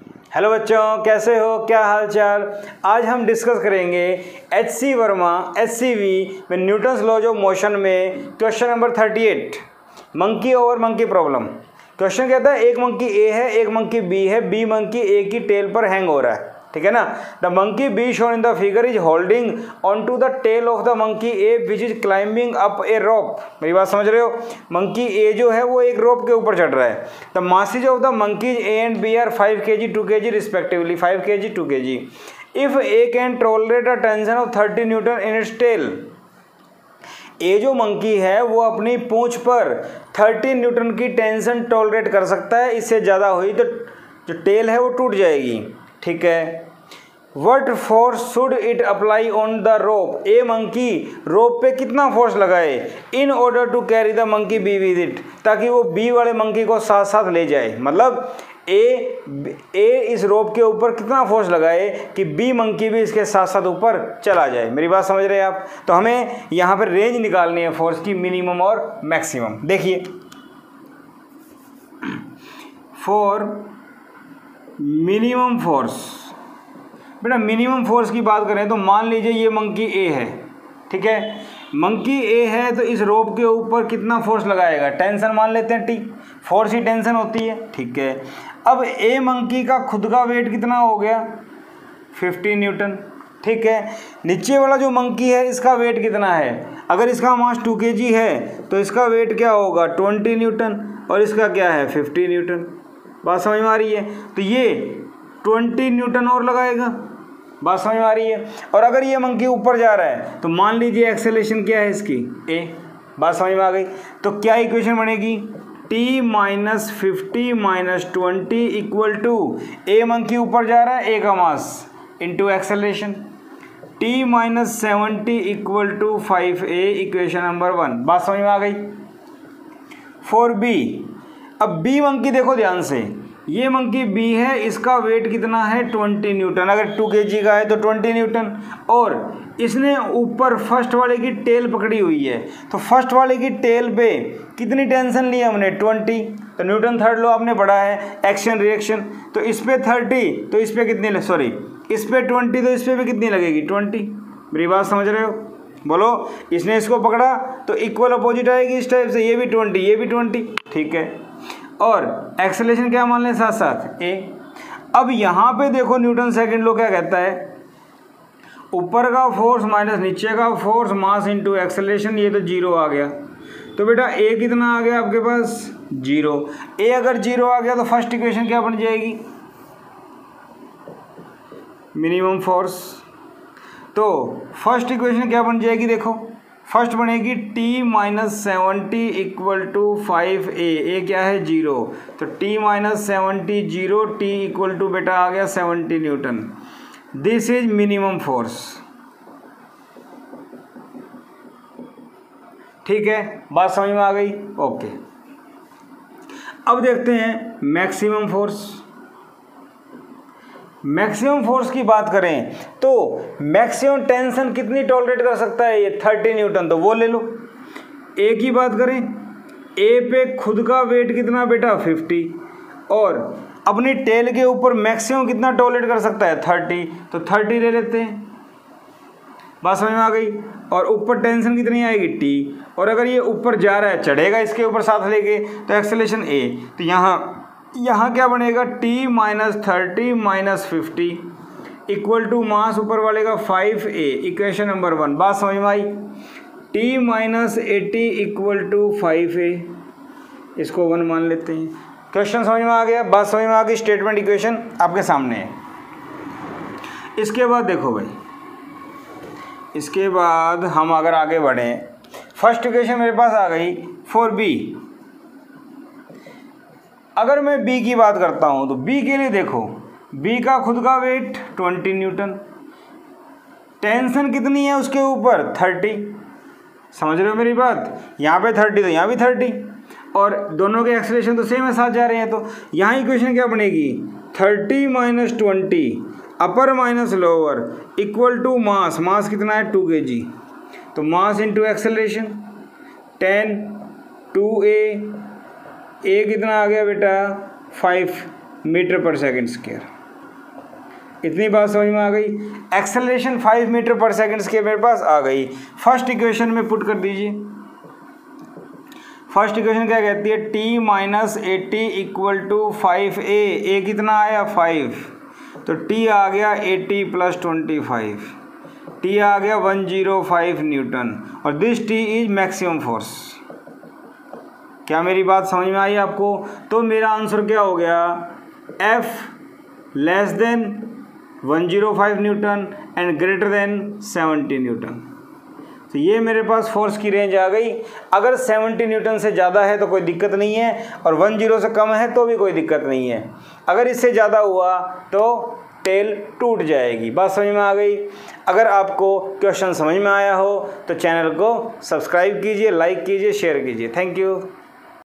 Hello बच्चों, कैसे हो, क्या हाल चाल। आज हम डिस्कस करेंगे एच.सी. वर्मा HCV में न्यूटन्स लॉज ऑफ मोशन में question number 38 monkey over monkey problem. Question कहता है एक मंकी ए है, एक मंकी बी है, बी मंकी ए की टेल पर हैंग हो रहा है, ठीक है ना। The monkey B shown in the figure is holding on to the tail of the monkey A which is climbing up a rope. मेरी बात समझ रहे हो। मंकी ए जो है वो एक रोप के ऊपर चढ़ रहा है। The masses of the monkeys A and B are 5 kg 2 kg respectively, 5 kg 2 kg। If A can tolerate a tension of 30 newton in its tail, A जो मंकी है वो अपनी पूंछ पर 30 न्यूटन की टेंशन टॉलरेट कर सकता है। इससे ज़्यादा हुई तो जो टेल है वो टूट जाएगी, ठीक है। What force should it apply on the rope, A monkey rope पे कितना फोर्स लगाए in order to carry the monkey B with it, ताकि वो बी वाले मंकी को साथ साथ ले जाए। मतलब ए इस रोप के ऊपर कितना फोर्स लगाए कि बी मंकी भी इसके साथ साथ ऊपर चला जाए। मेरी बात समझ रहे हैं आप। तो हमें यहाँ पर रेंज निकालनी है फोर्स की, मिनिमम और मैक्सिमम। देखिए फॉर मिनिमम फोर्स, बेटा मिनिमम फोर्स की बात करें तो मान लीजिए ये मंकी ए है, ठीक है। मंकी ए है तो इस रोप के ऊपर कितना फोर्स लगाएगा, टेंशन मान लेते हैं टी, फोर्स ही टेंशन होती है, ठीक है। अब ए मंकी का खुद का वेट कितना हो गया 50 न्यूटन, ठीक है। नीचे वाला जो मंकी है इसका वेट कितना है, अगर इसका मास 2 kg है तो इसका वेट क्या होगा 20 न्यूटन और इसका क्या है 50 न्यूटन। बात समझ में आ रही है। तो ये 20 न्यूटन और लगाएगा, बात समझ में आ रही है। और अगर ये मंकी ऊपर जा रहा है तो मान लीजिए एक्सेलेरेशन क्या है इसकी ए, बात समझ में आ गई। तो क्या इक्वेशन बनेगी t - 50 - 20 equal to A monkey ऊपर जा रहा है ए का mass into acceleration, t - 70 equal to 5a, equation number 1। बात समझ में आ गई। फॉर बी, अब बी मंकी देखो ध्यान से, ये मंकी बी है, इसका वेट कितना है 20 न्यूटन, अगर 2 kg का है तो 20 न्यूटन, और इसने ऊपर फर्स्ट वाले की टेल पकड़ी हुई है। तो फर्स्ट वाले की टेल पे कितनी टेंशन ली हमने 20, तो न्यूटन थर्ड लॉ आपने पढ़ा है एक्शन रिएक्शन। तो इस पे 30 तो इस पे कितनी, सॉरी इस पे 20 तो इस पे भी कितनी लगेगी 20। मेरी बात समझ रहे हो, बोलो। इसने इसको पकड़ा तो इक्वल अपोजिट आएगी इस टाइप से, ये भी 20 ये भी 20, ठीक है। और एक्सेलेरेशन क्या मान लें साथ साथ ए। अब यहाँ पे देखो न्यूटन सेकंड लॉ क्या कहता है, ऊपर का फोर्स माइनस नीचे का फोर्स मास इनटू एक्सेलेरेशन, ये तो 0 आ गया। तो बेटा ए कितना आ गया आपके पास 0। ए अगर 0 आ गया तो फर्स्ट इक्वेशन क्या बन जाएगी मिनिमम फोर्स। तो फर्स्ट इक्वेशन क्या बन जाएगी, देखो फर्स्ट बनेगी t - 70 इक्वल टू 5a, ए क्या है 0, तो t - 70 0, t इक्वल टू बेटा आ गया 70 Newton. This is minimum force, ठीक है। बात समझ में आ गई, ओके। अब देखते हैं मैक्सिमम फोर्स। मैक्सिमम फोर्स की बात करें तो मैक्सिमम टेंशन कितनी टॉलरेट कर सकता है ये 30 न्यूटन, तो वो ले लो। ए की बात करें, ए पे खुद का वेट कितना बेटा 50, और अपनी टेल के ऊपर मैक्सिमम कितना टॉलरेट कर सकता है 30, तो 30 ले लेते हैं। बात समझ में आ गई। और ऊपर टेंशन कितनी आएगी टी, और अगर ये ऊपर जा रहा है चढ़ेगा इसके ऊपर साथ लेके, तो एक्सेलेरेशन ए। तो यहाँ क्या बनेगा t - 30 - 50 इक्वल टू मास ऊपर वाले का 5a, इक्वेशन नंबर 1। बात समझ में आई। t - 80 इक्वल टू 5a, इसको 1 मान लेते हैं। क्वेश्चन समझ में आ गया, बात समझ में आ गई। स्टेटमेंट इक्वेशन आपके सामने है। इसके बाद देखो भाई, इसके बाद हम अगर आगे बढ़ें, फर्स्ट इक्वेशन मेरे पास आ गई फॉर बी। अगर मैं बी की बात करता हूं तो बी के लिए देखो, बी का खुद का वेट 20 न्यूटन, टेंशन कितनी है उसके ऊपर 30, समझ रहे हो मेरी बात। यहाँ पे 30 तो यहाँ भी 30, और दोनों के एक्सेलरेशन तो सेम है, साथ जा रहे हैं। तो यहाँ इक्वेशन क्या बनेगी 30 - 20 upper minus lower equal to mass, mass कितना है 2 kg, तो मास इंटू एक्सेलरेशन 10 2a, ए कितना आ गया बेटा 5 मीटर पर सेकंड स्क्वायर। इतनी बात समझ में आ गई। एक्सेलरेशन 5 मीटर पर सेकंड के मेरे पास आ गई। फर्स्ट इक्वेशन में पुट कर दीजिए। फर्स्ट इक्वेशन क्या कहती है, t minus 80 equal to 5a। A कितना आया 5, तो t आ गया 80 प्लस 25, t आ गया 105 न्यूटन और this t is maximum force. क्या मेरी बात समझ में आई आपको? तो मेरा आंसर क्या हो गया, F less than 105 Newton and greater than 70 Newton. तो ये मेरे पास फोर्स की रेंज आ गई। अगर 70 न्यूटन से ज़्यादा है तो कोई दिक्कत नहीं है और 10 से कम है तो भी कोई दिक्कत नहीं है। अगर इससे ज़्यादा हुआ तो टेल टूट जाएगी। बात समझ में आ गई? अगर आपको क्वेश्चन समझ में आया हो तो चैनल को सब्सक्राइब कीजिए, लाइक कीजिए, शेयर कीजिए। Thank you.